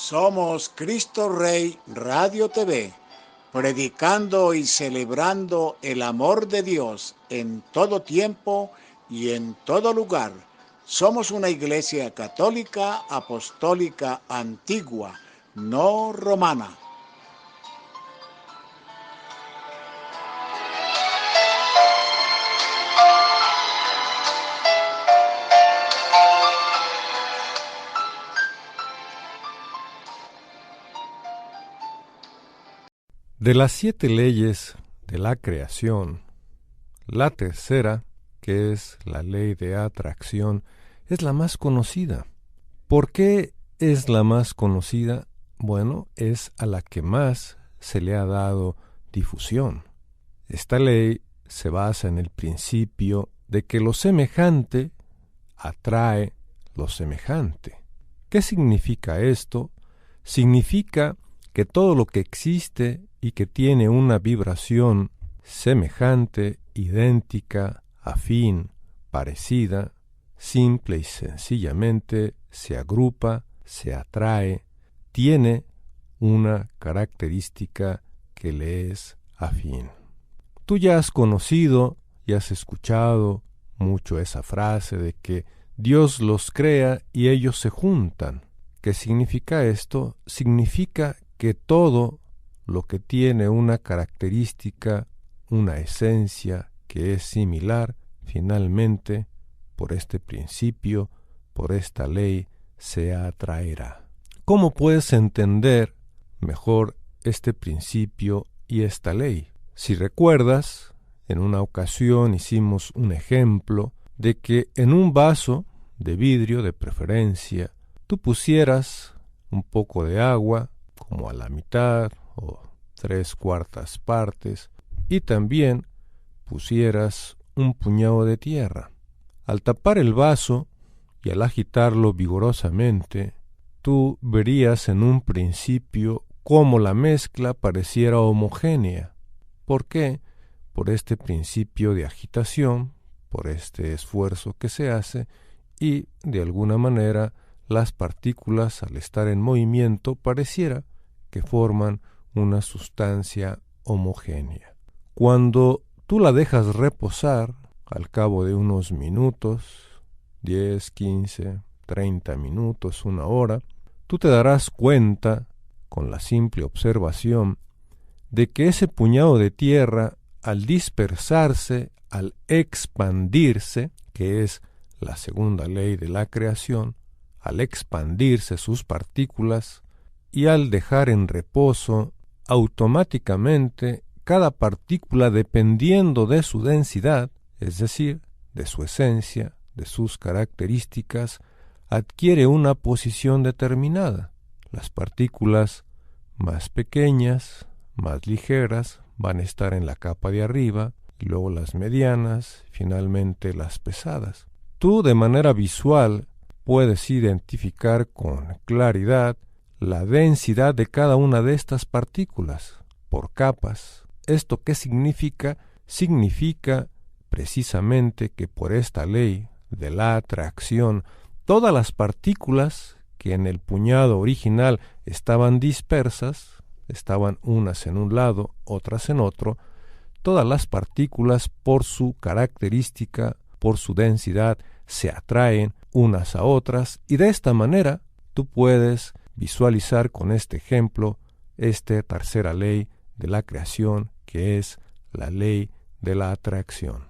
Somos Cristo Rey Radio TV, predicando y celebrando el amor de Dios en todo tiempo y en todo lugar. Somos una iglesia católica, apostólica, antigua, no romana. De las 7 leyes de la creación, la tercera, que es la ley de atracción, es la más conocida. ¿Por qué es la más conocida? Bueno, es a la que más se le ha dado difusión. Esta ley se basa en el principio de que lo semejante atrae lo semejante. ¿Qué significa esto? Significa que todo lo que existe y que tiene una vibración semejante, idéntica, afín, parecida, simple y sencillamente se agrupa, se atrae, tiene una característica que le es afín. Tú ya has conocido y has escuchado mucho esa frase de que Dios los crea y ellos se juntan. ¿Qué significa esto? Significa que todo lo que tiene una característica, una esencia que es similar, finalmente, por este principio, por esta ley, se atraerá. ¿Cómo puedes entender mejor este principio y esta ley? Si recuerdas, en una ocasión hicimos un ejemplo de que en un vaso de vidrio, de preferencia, tú pusieras un poco de agua, como a la mitad o 3/4 partes, y también pusieras un puñado de tierra. Al tapar el vaso y al agitarlo vigorosamente, tú verías en un principio cómo la mezcla pareciera homogénea. ¿Por qué? Por este principio de agitación, por este esfuerzo que se hace, y de alguna manera las partículas, al estar en movimiento, pareciera que forman una sustancia homogénea. Cuando tú la dejas reposar, al cabo de unos minutos, 10, 15, 30 minutos, 1 hora, tú te darás cuenta, con la simple observación, de que ese puñado de tierra, al dispersarse, al expandirse, que es la segunda ley de la creación, al expandirse sus partículas y al dejar en reposo, automáticamente cada partícula, dependiendo de su densidad, es decir, de su esencia, de sus características, adquiere una posición determinada. Las partículas más pequeñas, más ligeras, van a estar en la capa de arriba, y luego las medianas, finalmente las pesadas. Tú, de manera visual, puedes identificar con claridad la densidad de cada una de estas partículas por capas. ¿Esto qué significa? Significa precisamente que por esta ley de la atracción, todas las partículas que en el puñado original estaban dispersas, estaban unas en un lado, otras en otro, todas las partículas por su característica, por su densidad, se atraen unas a otras, y de esta manera tú puedes visualizar con este ejemplo esta tercera ley de la creación, que es la ley de la atracción.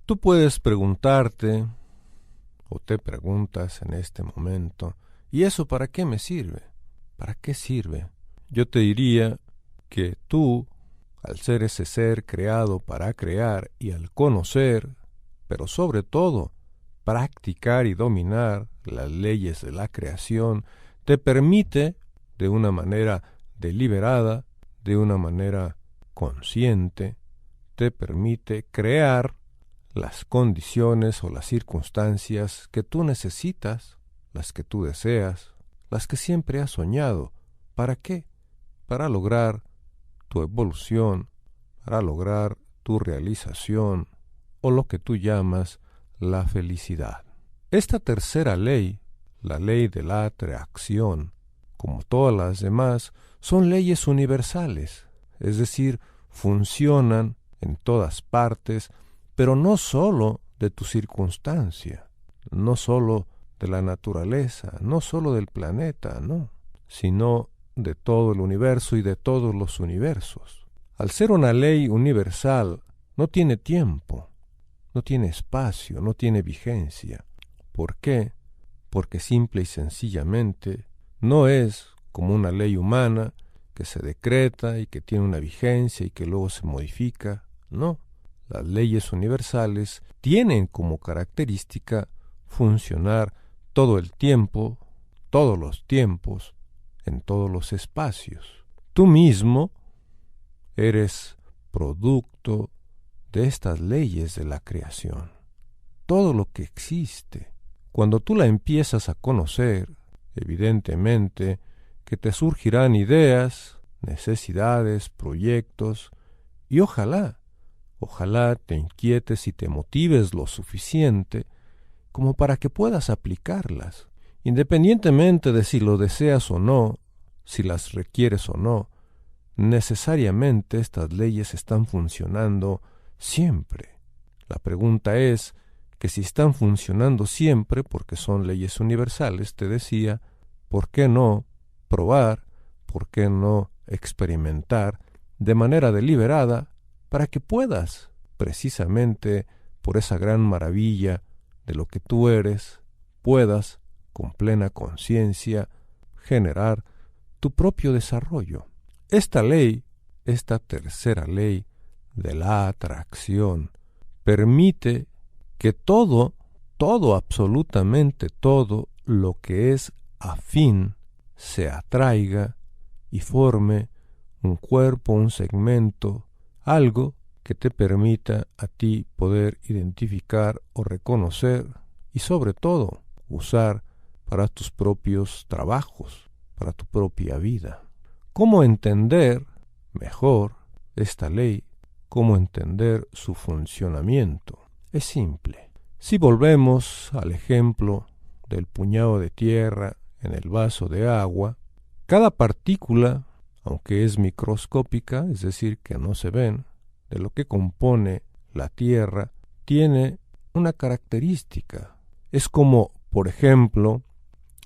Tú puedes preguntarte, o te preguntas en este momento, ¿y eso para qué me sirve? ¿Para qué sirve? Yo te diría que tú, al ser ese ser creado para crear y al conocer, pero sobre todo practicar y dominar las leyes de la creación, te permite, de una manera deliberada, de una manera consciente, te permite crear las condiciones o las circunstancias que tú necesitas, las que tú deseas, las que siempre has soñado. ¿Para qué? Para lograr tu evolución, para lograr tu realización, o lo que tú llamas la felicidad. Esta tercera ley, la ley de la atracción, como todas las demás, son leyes universales, es decir, funcionan en todas partes, pero no sólo de tu circunstancia, no sólo de la naturaleza, no sólo del planeta, no, sino de todo el universo y de todos los universos. Al ser una ley universal, no tiene tiempo, no tiene espacio, no tiene vigencia. ¿Por qué? Porque simple y sencillamente no es como una ley humana que se decreta y que tiene una vigencia y que luego se modifica. No, las leyes universales tienen como característica funcionar todo el tiempo, todos los tiempos, en todos los espacios. Tú mismo eres producto de estas leyes de la creación. Todo lo que existe, cuando tú la empiezas a conocer, evidentemente que te surgirán ideas, necesidades, proyectos, y ojalá te inquietes y te motives lo suficiente como para que puedas aplicarlas, independientemente de si lo deseas o no, si las requieres o no. Necesariamente estas leyes están funcionando siempre. La pregunta es que si están funcionando siempre, porque son leyes universales, te decía, ¿por qué no probar, por qué no experimentar de manera deliberada para que puedas, precisamente por esa gran maravilla de lo que tú eres, puedas, con plena conciencia, generar tu propio desarrollo? Esta ley, esta tercera ley de la atracción, permite que todo, absolutamente todo lo que es afín, se atraiga y forme un cuerpo, un segmento, algo que te permita a ti poder identificar o reconocer y sobre todo usar para tus propios trabajos, para tu propia vida. ¿Cómo entender mejor esta ley? ¿Cómo entender su funcionamiento? Es simple. Si volvemos al ejemplo del puñado de tierra en el vaso de agua, cada partícula, aunque es microscópica, es decir, que no se ven, de lo que compone la tierra, tiene una característica. Es como, por ejemplo,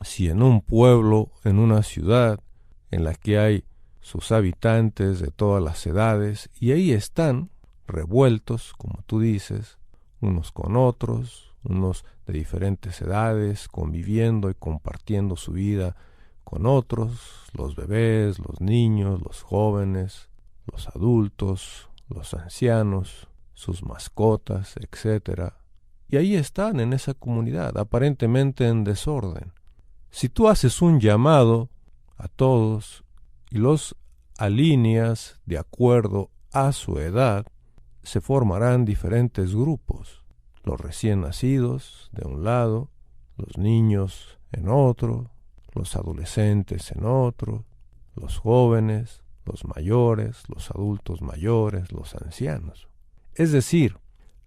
si en un pueblo, en una ciudad, en la que hay sus habitantes de todas las edades, y ahí están revueltos, como tú dices, unos con otros, unos de diferentes edades, conviviendo y compartiendo su vida con otros, los bebés, los niños, los jóvenes, los adultos, los ancianos, sus mascotas, etc. Y ahí están en esa comunidad, aparentemente en desorden. Si tú haces un llamado a todos y los alineas de acuerdo a su edad, se formarán diferentes grupos. Los recién nacidos de un lado, los niños en otro, los adolescentes en otro, los jóvenes, los mayores, los adultos mayores, los ancianos. Es decir,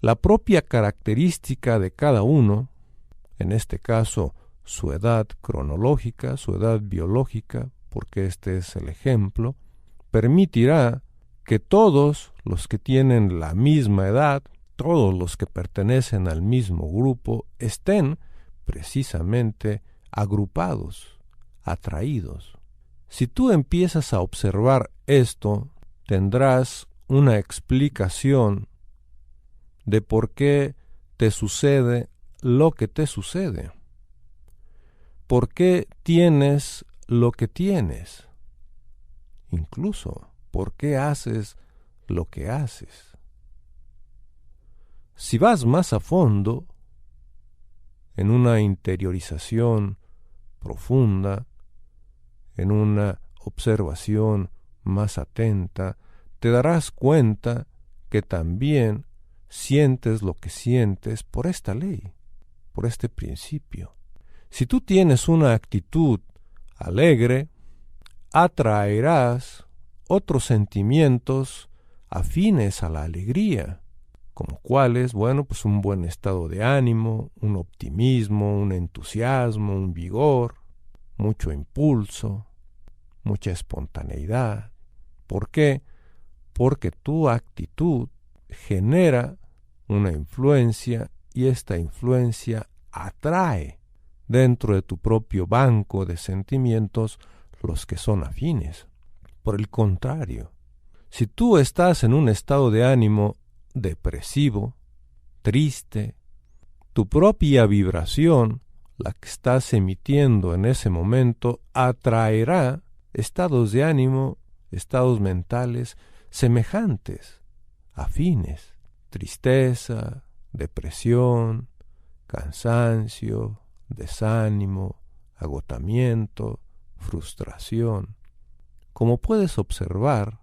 la propia característica de cada uno, en este caso su edad cronológica, su edad biológica, porque este es el ejemplo, permitirá que todos los que tienen la misma edad, todos los que pertenecen al mismo grupo, estén precisamente agrupados, atraídos. Si tú empiezas a observar esto, tendrás una explicación de por qué te sucede lo que te sucede. ¿Por qué tienes lo que tienes? Incluso, ¿por qué haces lo que haces? Si vas más a fondo, en una interiorización profunda, en una observación más atenta, te darás cuenta que también sientes lo que sientes por esta ley, por este principio. Si tú tienes una actitud alegre, atraerás otros sentimientos afines a la alegría, como cuáles, pues un buen estado de ánimo, un optimismo, un entusiasmo, un vigor, mucho impulso, mucha espontaneidad. ¿Por qué? Porque tu actitud genera una influencia y esta influencia atrae dentro de tu propio banco de sentimientos los que son afines. Por el contrario, si tú estás en un estado de ánimo depresivo, triste, tu propia vibración, la que estás emitiendo en ese momento, atraerá estados de ánimo, estados mentales semejantes, afines, tristeza, depresión, cansancio, desánimo, agotamiento, frustración. Como puedes observar,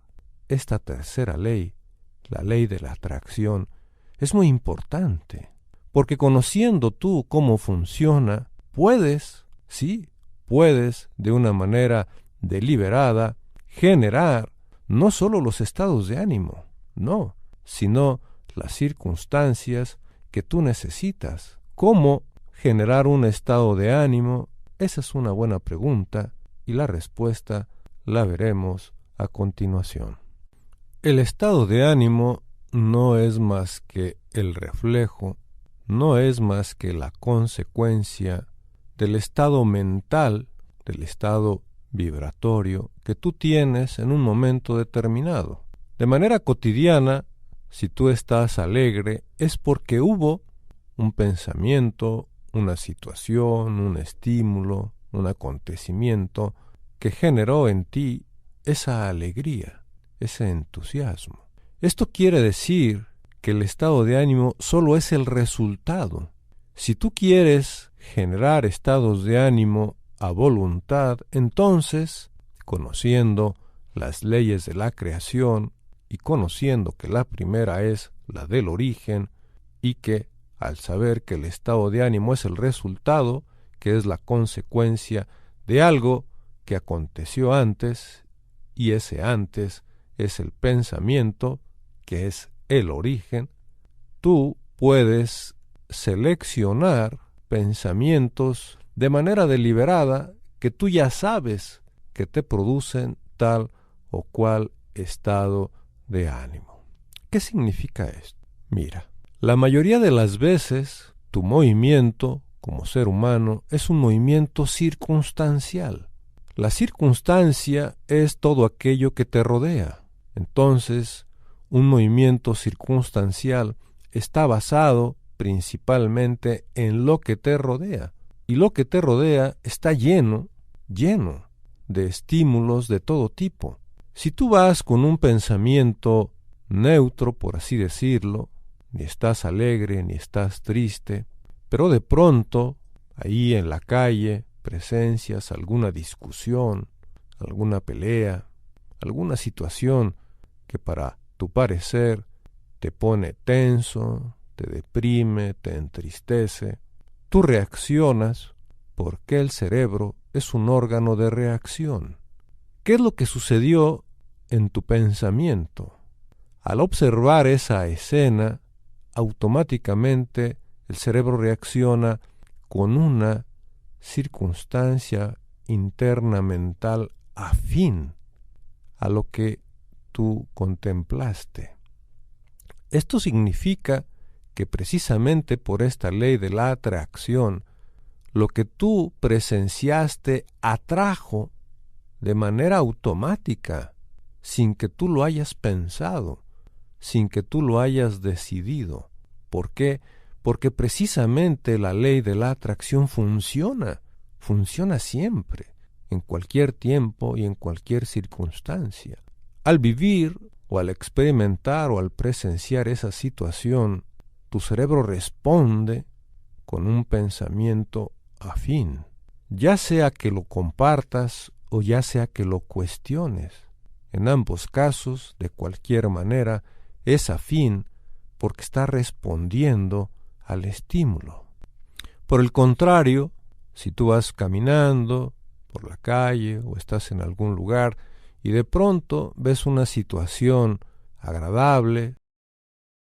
esta tercera ley, la ley de la atracción, es muy importante, porque conociendo tú cómo funciona, puedes de una manera deliberada generar no solo los estados de ánimo, no, sino las circunstancias que tú necesitas. ¿Cómo generar un estado de ánimo? Esa es una buena pregunta y la respuesta la veremos a continuación. El estado de ánimo no es más que el reflejo, no es más que la consecuencia del estado mental, del estado vibratorio que tú tienes en un momento determinado. De manera cotidiana, si tú estás alegre, es porque hubo un pensamiento, una situación, un estímulo, un acontecimiento que generó en ti esa alegría, ese entusiasmo. Esto quiere decir que el estado de ánimo solo es el resultado. Si tú quieres generar estados de ánimo a voluntad, entonces, conociendo las leyes de la creación y conociendo que la primera es la del origen y que, al saber que el estado de ánimo es el resultado, que es la consecuencia de algo que aconteció antes, y ese antes es el pensamiento, que es el origen, tú puedes seleccionar pensamientos de manera deliberada que tú ya sabes que te producen tal o cual estado de ánimo. ¿Qué significa esto? Mira, la mayoría de las veces tu movimiento como ser humano es un movimiento circunstancial. La circunstancia es todo aquello que te rodea. Entonces, un movimiento circunstancial está basado principalmente en lo que te rodea. Y lo que te rodea está lleno de estímulos de todo tipo. Si tú vas con un pensamiento neutro, por así decirlo, ni estás alegre, ni estás triste, pero de pronto, ahí en la calle, presencias alguna discusión, alguna pelea, alguna situación que para tu parecer te pone tenso, te deprime, te entristece, tú reaccionas porque el cerebro es un órgano de reacción. ¿Qué es lo que sucedió en tu pensamiento? Al observar esa escena, automáticamente el cerebro reacciona con una circunstancia interna mental afín a lo que tú contemplaste. Esto significa que precisamente por esta ley de la atracción, lo que tú presenciaste atrajo de manera automática, sin que tú lo hayas pensado, sin que tú lo hayas decidido. ¿Por qué? Porque precisamente la ley de la atracción funciona siempre, en cualquier tiempo y en cualquier circunstancia. Al vivir o al experimentar o al presenciar esa situación, tu cerebro responde con un pensamiento afín, ya sea que lo compartas o ya sea que lo cuestiones. En ambos casos, de cualquier manera, es afín porque está respondiendo al estímulo. Por el contrario, si tú vas caminando por la calle o estás en algún lugar y de pronto ves una situación agradable,